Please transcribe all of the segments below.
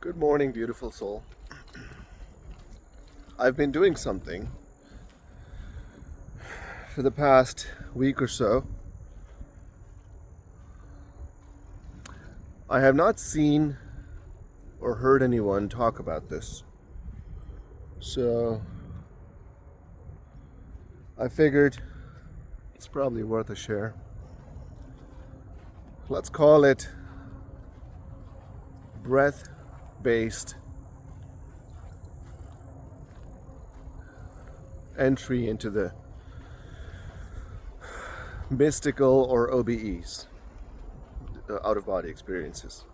Good morning, beautiful soul. I've been doing something for the past week or so. I have not seen or heard anyone talk about this. So I figured it's probably worth a share. Let's call it breath-based entry into the mystical or OBEs, out-of-body experiences.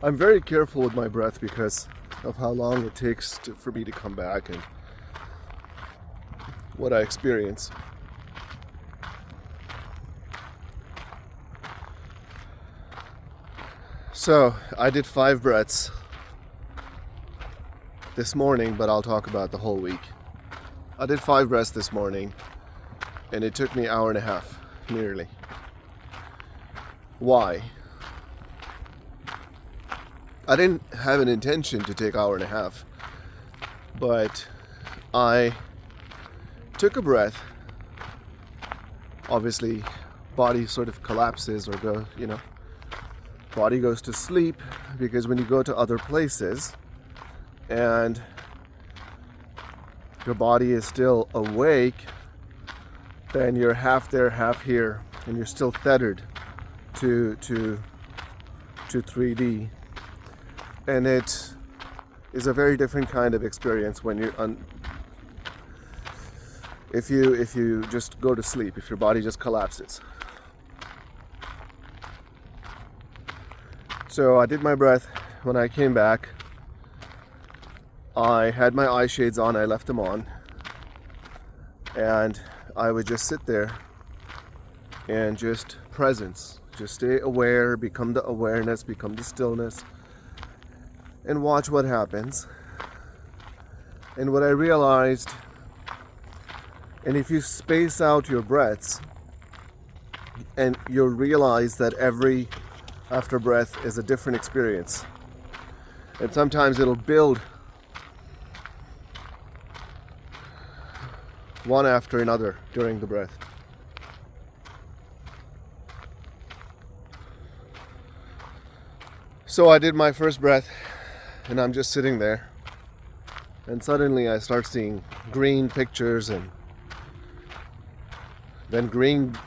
I'm very careful with my breath because of how long it takes for me to come back and what I experience. So I did 5 breaths this morning, but I'll talk about the whole week. I did 5 breaths this morning, and it took me an hour and a half, nearly. Why? I didn't have an intention to take an hour and a half, but I took a breath. Obviously, body sort of collapses or body goes to sleep, because when you go to other places and your body is still awake, then you're half there, half here, and you're still tethered to 3D. And it is a very different kind of experience when you're if you just go to sleep, if your body just collapses. So I did my breath. When I came back, I had my eye shades on. I left them on, and I would just sit there and just presence, just stay aware, become the awareness, become the stillness, and watch what happens. And what I realized, and if you space out your breaths, and you'll realize that every after breath is a different experience. And sometimes it'll build one after another during the breath. So I did my first breath, and I'm just sitting there, and suddenly I start seeing green pictures, and then green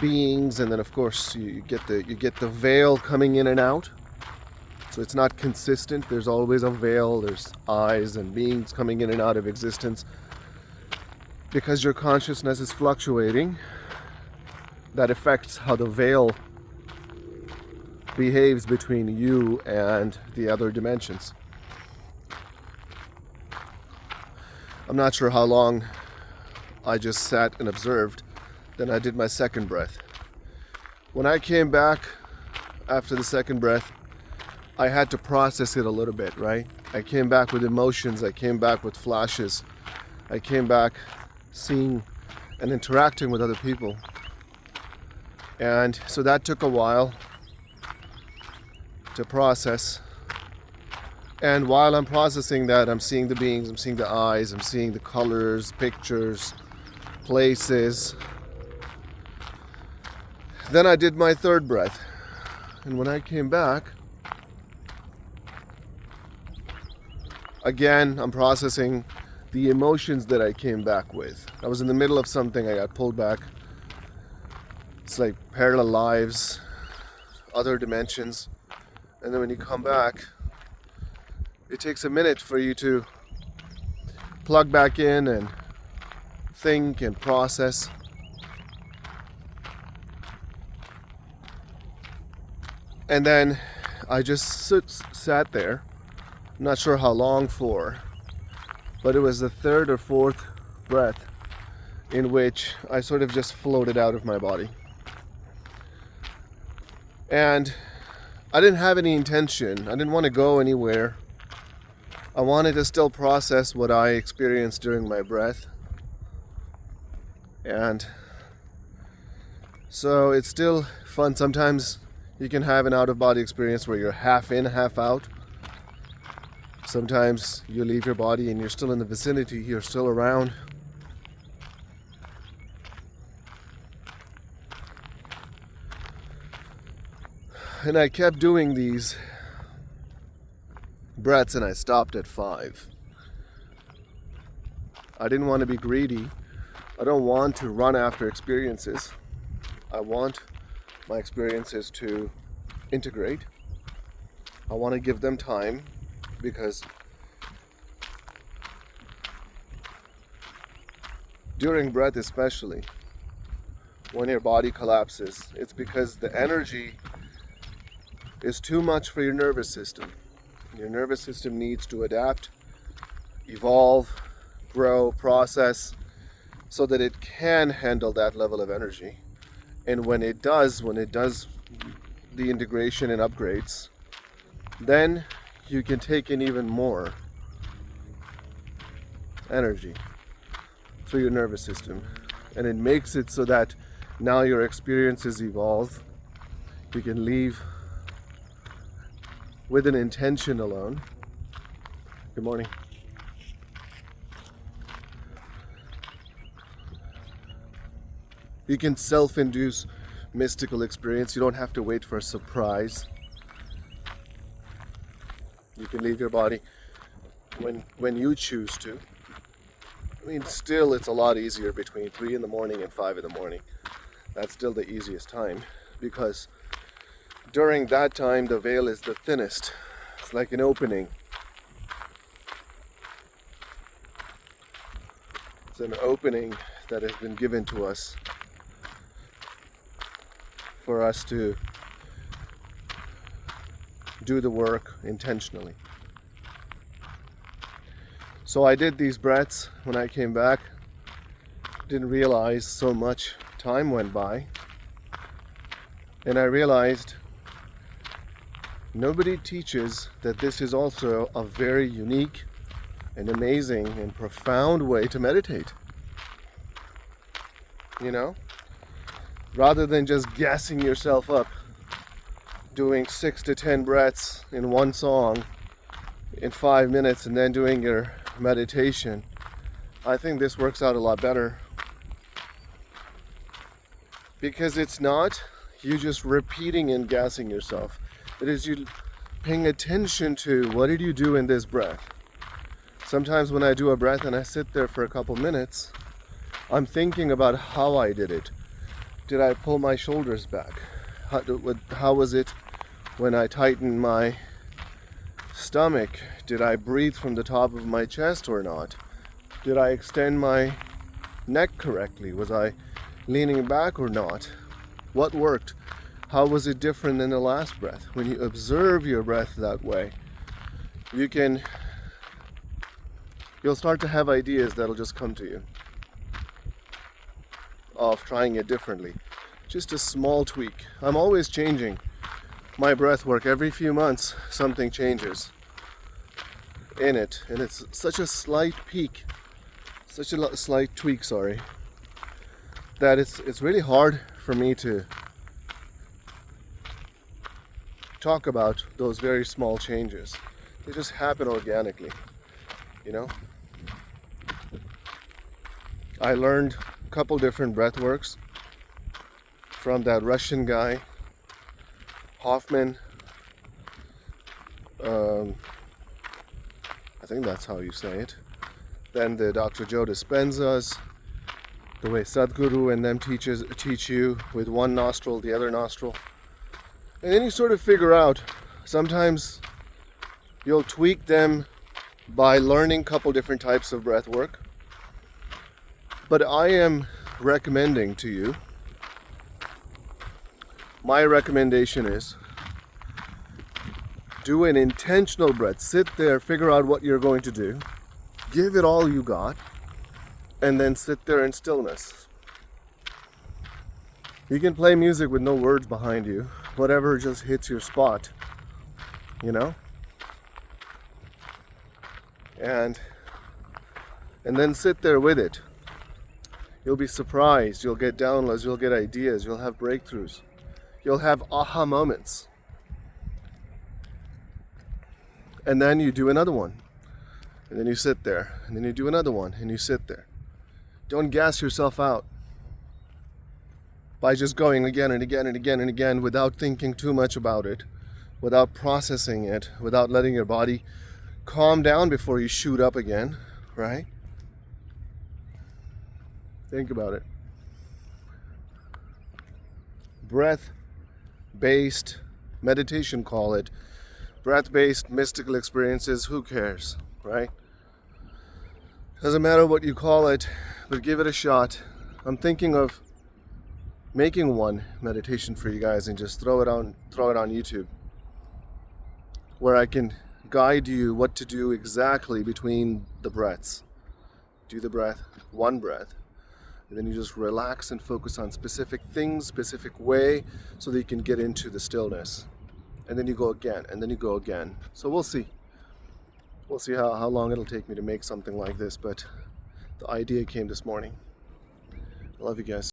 beings, and then of course you get the veil coming in and out. So it's not consistent. There's always a veil. There's eyes and beings coming in and out of existence because your consciousness is fluctuating. That affects how the veil behaves between you and the other dimensions. I'm not sure how long I just sat and observed. Then I did my second breath. When I came back after the second breath, I had to process it a little bit, right? I came back with emotions, I came back with flashes, I came back seeing and interacting with other people. And so that took a while to process. And while I'm processing that, I'm seeing the beings, I'm seeing the eyes, I'm seeing the colors, pictures, places. Then I did my third breath. And when I came back, again, I'm processing the emotions that I came back with. I was in the middle of something, I got pulled back. It's like parallel lives, other dimensions. And then when you come back, it takes a minute for you to plug back in and think and process. And then I just sat there, not sure how long for, but it was the third or fourth breath in which I sort of just floated out of my body. And I didn't have any intention. I didn't want to go anywhere. I wanted to still process what I experienced during my breath. And So it's still fun. Sometimes you can have an out-of-body experience where you're half in, half out. Sometimes you leave your body and you're still in the vicinity, you're still around. And I kept doing these breaths and I stopped at 5. I didn't want to be greedy. I don't want to run after experiences. I want my experiences to integrate. I want to give them time, because during breath especially, when your body collapses, it's because the energy is too much for your nervous system. Your nervous system needs to adapt, evolve, grow, process, so that it can handle that level of energy. And when it does the integration and upgrades, then you can take in even more energy through your nervous system. And it makes it so that now your experiences evolve. You can leave with an intention alone. Good morning. You can self-induce mystical experience. You don't have to wait for a surprise. You can leave your body when you choose to. I mean, still it's a lot easier between 3 in the morning and 5 in the morning. That's still the easiest time, because during that time the veil is the thinnest. It's like an opening. It's an opening that has been given to us for us to do the work intentionally. So I did these breaths when I came back. Didn't realize so much time went by. And I realized nobody teaches that this is also a very unique and amazing and profound way to meditate. You know? Rather than just gassing yourself up, doing 6 to 10 breaths in one song in 5 minutes and then doing your meditation, I think this works out a lot better. Because it's not you just repeating and gassing yourself. It is you paying attention to what did you do in this breath. Sometimes when I do a breath and I sit there for a couple minutes, I'm thinking about how I did it. Did I pull my shoulders back? How was it when I tightened my stomach? Did I breathe from the top of my chest or not? Did I extend my neck correctly? Was I leaning back or not? What worked? How was it different than the last breath? When you observe your breath that way, you'll start to have ideas that'll just come to you of trying it differently. Just a small tweak. I'm always changing my breath work. Every few months something changes in it, and it's such a slight tweak, that it's really hard for me to talk about those very small changes. They just happen organically, you know. I learned a couple different breath works from that Russian guy, Hoffman. I think that's how you say it. Then the Dr. Joe Dispenza's, the way Sadhguru and them teach you with one nostril, the other nostril. And then you sort of figure out, sometimes you'll tweak them by learning a couple different types of breath work. But I am recommending to you, my recommendation is, do an intentional breath. Sit there, figure out what you're going to do, give it all you got, and then sit there in stillness. You can play music with no words behind you, whatever just hits your spot, you know? And then sit there with it. You'll be surprised. You'll get downloads. You'll get ideas. You'll have breakthroughs. You'll have aha moments. And then you do another one. And then you sit there. And then you do another one. And you sit there. Don't gas yourself out by just going again and again and again and again without thinking too much about it, without processing it, without letting your body calm down before you shoot up again, right? Think about it. Breath-based meditation, call it. Breath-based mystical experiences, who cares, right? Doesn't matter what you call it, but give it a shot. I'm thinking of making one meditation for you guys and just throw it on YouTube, where I can guide you what to do exactly between the breaths. Do the breath, one breath, and then you just relax and focus on specific things, specific way, so that you can get into the stillness. And then you go again, and then you go again. So we'll see. We'll see how long it'll take me to make something like this, but the idea came this morning. I love you guys.